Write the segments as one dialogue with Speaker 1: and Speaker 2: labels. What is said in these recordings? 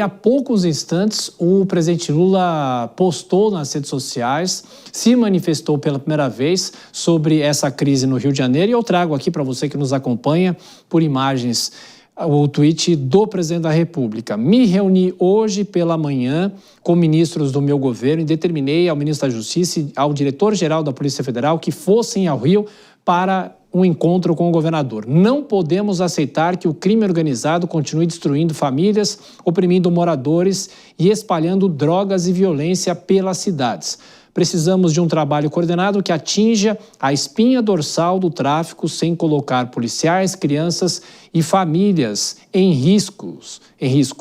Speaker 1: Há poucos instantes, o presidente Lula postou nas redes sociais, se manifestou pela primeira vez sobre essa crise no Rio de Janeiro, e eu trago aqui para você que nos acompanha por imagens o tweet do presidente da República. Me reuni hoje pela manhã com ministros do meu governo e determinei ao ministro da Justiça e ao diretor-geral da Polícia Federal que fossem ao Rio para um encontro com o governador. Não podemos aceitar que o crime organizado continue destruindo famílias, oprimindo moradores e espalhando drogas e violência pelas cidades. Precisamos de um trabalho coordenado que atinja a espinha dorsal do tráfico sem colocar policiais, crianças e famílias em risco.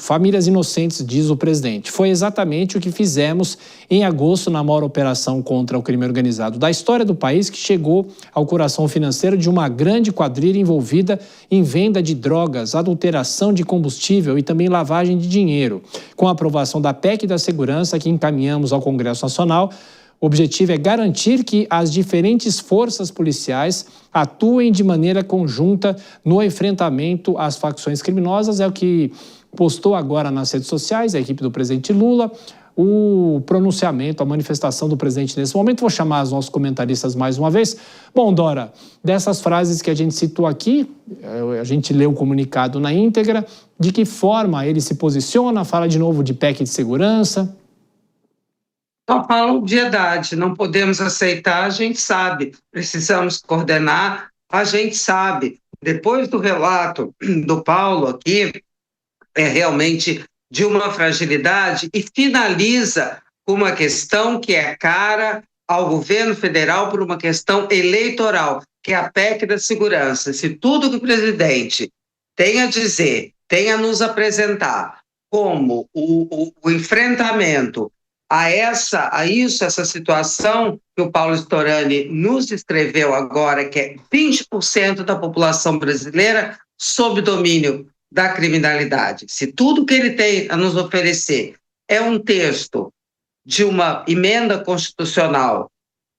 Speaker 1: Famílias inocentes, diz o presidente. Foi exatamente o que fizemos em agosto na maior operação contra o crime organizado da história do país, que chegou ao coração financeiro de uma grande quadrilha envolvida em venda de drogas, adulteração de combustível e também lavagem de dinheiro. Com a aprovação da PEC da Segurança, que encaminhamos ao Congresso Nacional, o objetivo é garantir que as diferentes forças policiais atuem de maneira conjunta no enfrentamento às facções criminosas. É o que postou agora nas redes sociais a equipe do presidente Lula, o pronunciamento, a manifestação do presidente nesse momento. Vou chamar os nossos comentaristas mais uma vez. Bom, Dora, dessas frases que a gente citou aqui, a gente leu o comunicado na íntegra, de que forma ele se posiciona, fala de novo de PEC de segurança?
Speaker 2: Só fala obviedade, não podemos aceitar, a gente sabe, precisamos coordenar, a gente sabe. Depois do relato do Paulo aqui, é realmente de uma fragilidade e finaliza com uma questão que é cara ao governo federal por uma questão eleitoral, que é a PEC da segurança. Se tudo que o presidente tem a dizer, tem a nos apresentar como o enfrentamento essa situação que o Paulo Storani nos descreveu agora, que é 20% da população brasileira sob domínio da criminalidade. Se tudo que ele tem a nos oferecer é um texto de uma emenda constitucional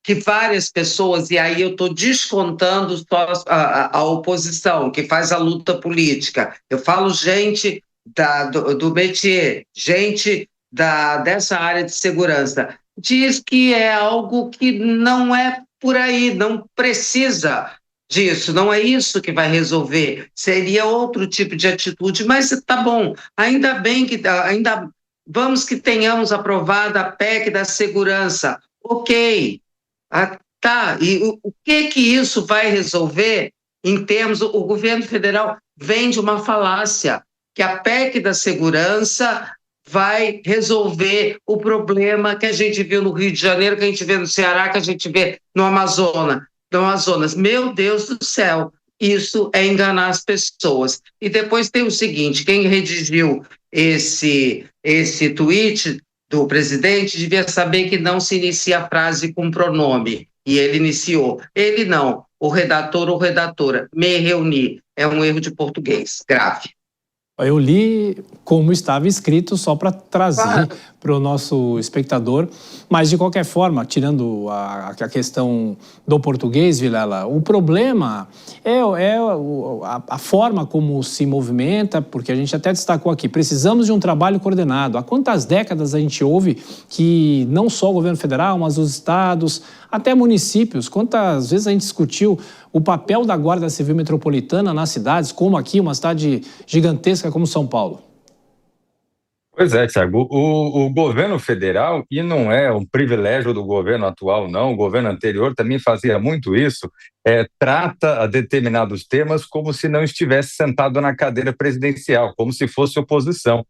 Speaker 2: que várias pessoas, e aí eu estou descontando só a oposição, que faz a luta política, eu falo gente do métier, gente dessa área de segurança, diz que é algo que não é por aí, não precisa disso, não é isso que vai resolver, seria outro tipo de atitude, mas tá bom, ainda bem que vamos que tenhamos aprovada a PEC da segurança, ok, tá, e o que isso vai resolver em termos, o governo federal vende uma falácia, que a PEC da segurança vai resolver o problema que a gente viu no Rio de Janeiro, que a gente vê no Ceará, que a gente vê no Amazonas. Meu Deus do céu, isso é enganar as pessoas. E depois tem o seguinte, quem redigiu esse tweet do presidente devia saber que não se inicia a frase com pronome, e ele iniciou. Ele não, o redator ou redatora, me reuni. É um erro de português, grave.
Speaker 1: Eu li como estava escrito só para trazer para o nosso espectador, mas de qualquer forma, tirando a questão do português, Vilela, o problema é a forma como se movimenta, porque a gente até destacou aqui, precisamos de um trabalho coordenado. Há quantas décadas a gente ouve que não só o governo federal, mas os estados, até municípios, quantas vezes a gente discutiu o papel da Guarda Civil Metropolitana nas cidades, como aqui, uma cidade gigantesca como São Paulo?
Speaker 3: Pois é, Thiago, o governo federal, e não é um privilégio do governo atual, não, o governo anterior também fazia muito isso, trata a determinados temas como se não estivesse sentado na cadeira presidencial, como se fosse oposição.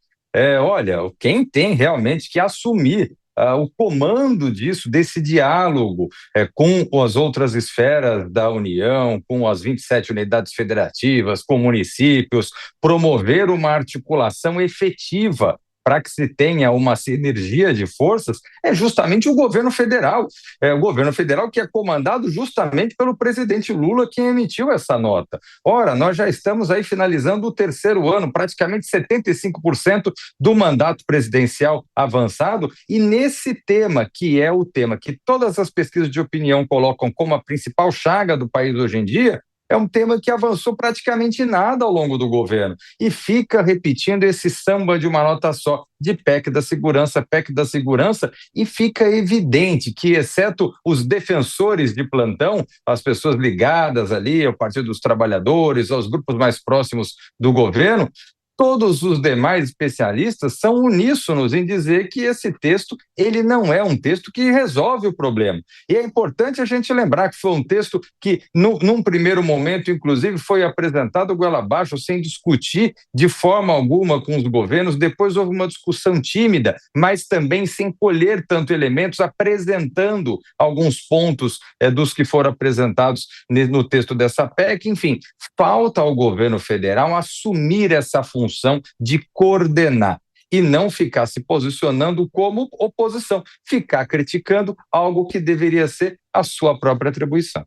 Speaker 3: Olha, quem tem realmente que assumir o comando disso, desse diálogo com as outras esferas da União, com as 27 unidades federativas, com municípios, promover uma articulação efetiva para que se tenha uma sinergia de forças, é justamente o governo federal. É o governo federal que é comandado justamente pelo presidente Lula, quem emitiu essa nota. Ora, nós já estamos aí finalizando o terceiro ano, praticamente 75% do mandato presidencial avançado, e nesse tema, que é o tema que todas as pesquisas de opinião colocam como a principal chaga do país hoje em dia, é um tema que avançou praticamente nada ao longo do governo e fica repetindo esse samba de uma nota só, de PEC da segurança, e fica evidente que, exceto os defensores de plantão, as pessoas ligadas ali ao Partido dos Trabalhadores, aos grupos mais próximos do governo, todos os demais especialistas são uníssonos em dizer que esse texto ele não é um texto que resolve o problema. E é importante a gente lembrar que foi um texto que, num primeiro momento, inclusive, foi apresentado goela abaixo, sem discutir de forma alguma com os governos. Depois houve uma discussão tímida, mas também sem colher tanto elementos, apresentando alguns pontos dos que foram apresentados no texto dessa PEC. Enfim, falta ao governo federal assumir essa função de coordenar e não ficar se posicionando como oposição, ficar criticando algo que deveria ser a sua própria atribuição.